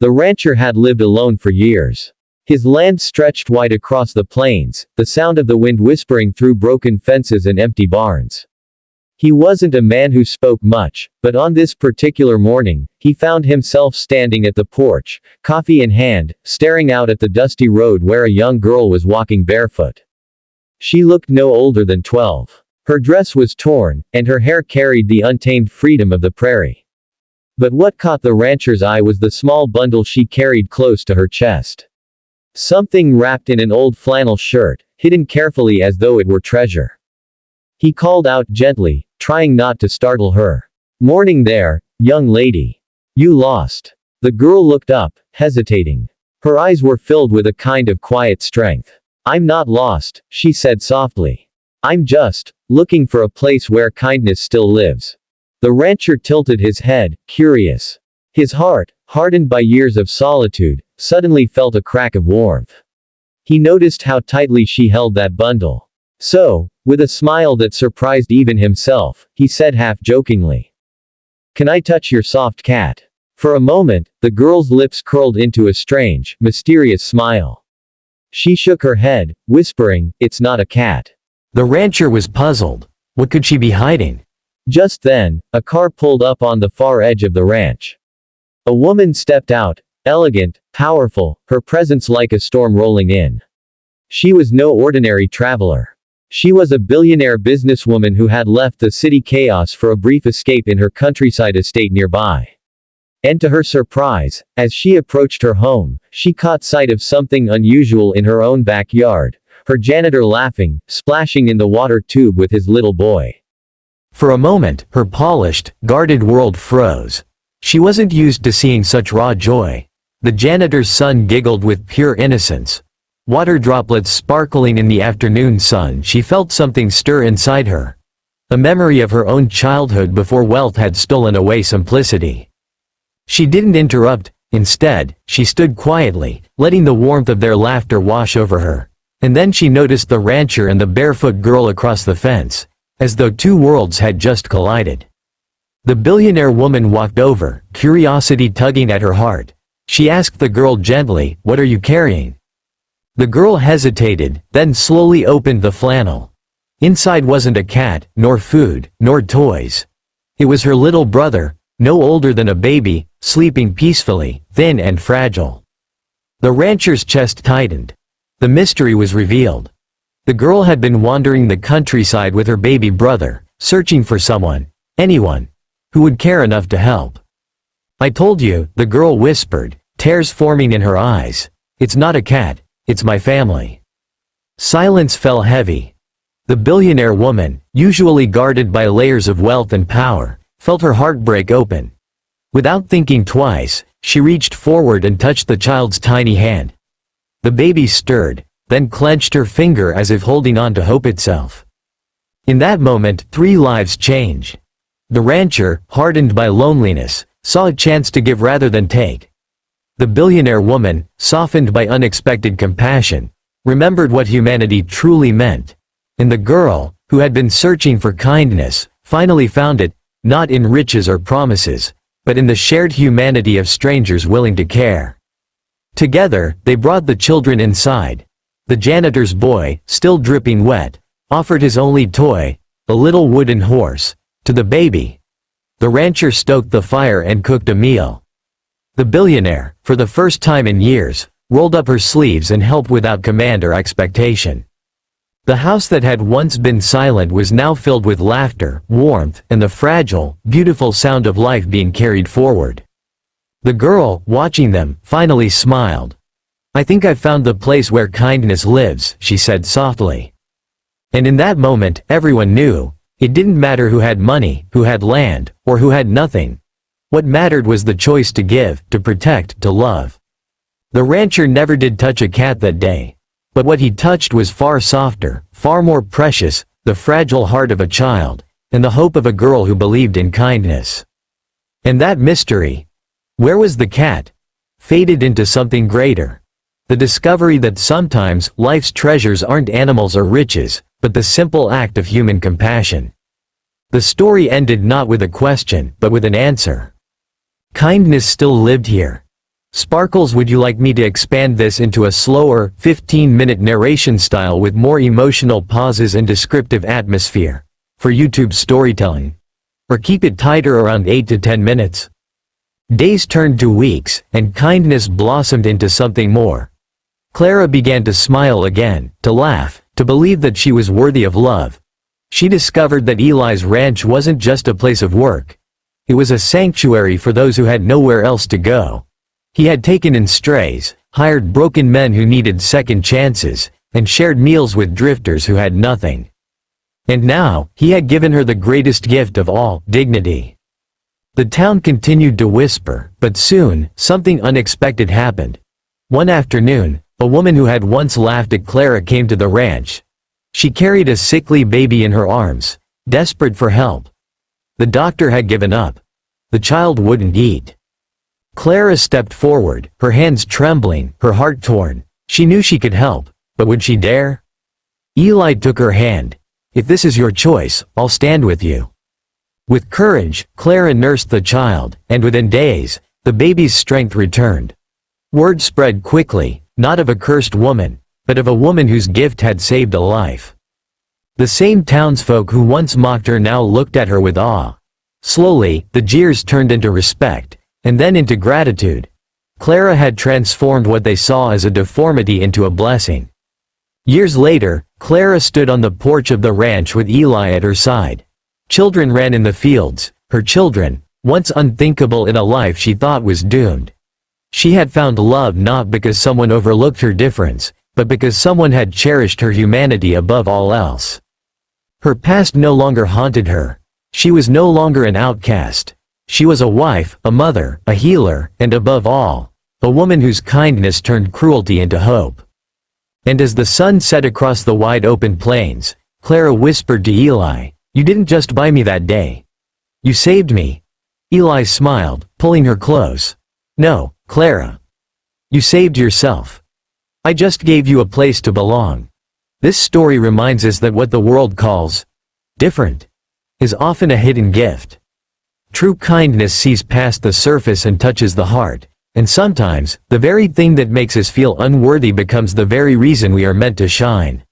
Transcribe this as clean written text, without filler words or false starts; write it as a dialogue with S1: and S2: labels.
S1: The rancher had lived alone for years. His land stretched wide across the plains, the sound of the wind whispering through broken fences and empty barns. He wasn't a man who spoke much, but on this particular morning, he found himself standing at the porch, coffee in hand, staring out at the dusty road where a young girl was walking barefoot. She looked no older than 12. Her dress was torn, and her hair carried the untamed freedom of the prairie. But what caught the rancher's eye was the small bundle she carried close to her chest. Something wrapped in an old flannel shirt, hidden carefully as though it were treasure. He called out gently, trying not to startle her. "Morning there, young lady. You lost." The girl looked up, hesitating. Her eyes were filled with a kind of quiet strength. "I'm not lost," she said softly. "I'm just looking for a place where kindness still lives." The rancher tilted his head, curious. His heart, hardened by years of solitude, suddenly felt a crack of warmth. He noticed how tightly she held that bundle. So, with a smile that surprised even himself, he said half-jokingly, "Can I touch your soft cat?" For a moment, the girl's lips curled into a strange, mysterious smile. She shook her head, whispering, "It's not a cat." The rancher was puzzled. What could she be hiding? Just then, a car pulled up on the far edge of the ranch. A woman stepped out, elegant, powerful, her presence like a storm rolling in. She was no ordinary traveler. She was a billionaire businesswoman who had left the city chaos for a brief escape in her countryside estate nearby. And to her surprise, as she approached her home, she caught sight of something unusual in her own backyard, her janitor laughing, splashing in the water tube with his little boy. For a moment, her polished, guarded world froze. She wasn't used to seeing such raw joy. The janitor's son giggled with pure innocence. Water droplets sparkling in the afternoon sun, she felt something stir inside her. A memory of her own childhood before wealth had stolen away simplicity. She didn't interrupt, instead, she stood quietly, letting the warmth of their laughter wash over her. And then she noticed the rancher and the barefoot girl across the fence, as though two worlds had just collided. The billionaire woman walked over, curiosity tugging at her heart. She asked the girl gently, "What are you carrying?" The girl hesitated, then slowly opened the flannel. Inside wasn't a cat, nor food, nor toys. It was her little brother, no older than a baby, sleeping peacefully, thin and fragile. The rancher's chest tightened. The mystery was revealed. The girl had been wandering the countryside with her baby brother, searching for someone, anyone, who would care enough to help. "I told you," the girl whispered, tears forming in her eyes. "It's not a cat. It's my family." Silence fell heavy. The billionaire woman, usually guarded by layers of wealth and power, felt her heart break open. Without thinking twice, she reached forward and touched the child's tiny hand. The baby stirred, then clenched her finger as if holding on to hope itself. In that moment, 3 lives changed. The rancher, hardened by loneliness, saw a chance to give rather than take. The billionaire woman, softened by unexpected compassion, remembered what humanity truly meant. And the girl, who had been searching for kindness, finally found it, not in riches or promises, but in the shared humanity of strangers willing to care. Together, they brought the children inside. The janitor's boy, still dripping wet, offered his only toy, a little wooden horse, to the baby. The rancher stoked the fire and cooked a meal. The billionaire, for the first time in years, rolled up her sleeves and helped without command or expectation. The house that had once been silent was now filled with laughter, warmth, and the fragile, beautiful sound of life being carried forward. The girl, watching them, finally smiled. "I think I've found the place where kindness lives," she said softly. And in that moment, everyone knew, it didn't matter who had money, who had land, or who had nothing. What mattered was the choice to give, to protect, to love. The rancher never did touch a cat that day. But what he touched was far softer, far more precious, the fragile heart of a child, and the hope of a girl who believed in kindness. And that mystery, where was the cat, faded into something greater. The discovery that sometimes life's treasures aren't animals or riches, but the simple act of human compassion. The story ended not with a question, but with an answer. Kindness still lived here. Sparkles, would you like me to expand this into a slower, 15-minute narration style with more emotional pauses and descriptive atmosphere for YouTube storytelling? Or keep it tighter around 8 to 10 minutes? Days turned to weeks, and kindness blossomed into something more. Clara began to smile again, to laugh, to believe that she was worthy of love. She discovered that Eli's ranch wasn't just a place of work. It was a sanctuary for those who had nowhere else to go. He had taken in strays, hired broken men who needed second chances, and shared meals with drifters who had nothing. And now, he had given her the greatest gift of all, dignity. The town continued to whisper, but soon, something unexpected happened. One afternoon, a woman who had once laughed at Clara came to the ranch. She carried a sickly baby in her arms, desperate for help. The doctor had given up. The child wouldn't eat. Clara stepped forward, her hands trembling, her heart torn. She knew she could help, but would she dare? Eli took her hand. "If this is your choice, I'll stand with you." With courage, Clara nursed the child, and within days, the baby's strength returned. Word spread quickly, not of a cursed woman, but of a woman whose gift had saved a life. The same townsfolk who once mocked her now looked at her with awe. Slowly, the jeers turned into respect, and then into gratitude. Clara had transformed what they saw as a deformity into a blessing. Years later, Clara stood on the porch of the ranch with Eli at her side. Children ran in the fields, her children, once unthinkable in a life she thought was doomed. She had found love not because someone overlooked her difference, but because someone had cherished her humanity above all else. Her past no longer haunted her. She was no longer an outcast. She was a wife, a mother, a healer, and above all, a woman whose kindness turned cruelty into hope. And as the sun set across the wide open plains, Clara whispered to Eli, "You didn't just buy me that day. You saved me." Eli smiled, pulling her close. "No, Clara. You saved yourself. I just gave you a place to belong." This story reminds us that what the world calls different is often a hidden gift. True kindness sees past the surface and touches the heart, and sometimes, the very thing that makes us feel unworthy becomes the very reason we are meant to shine.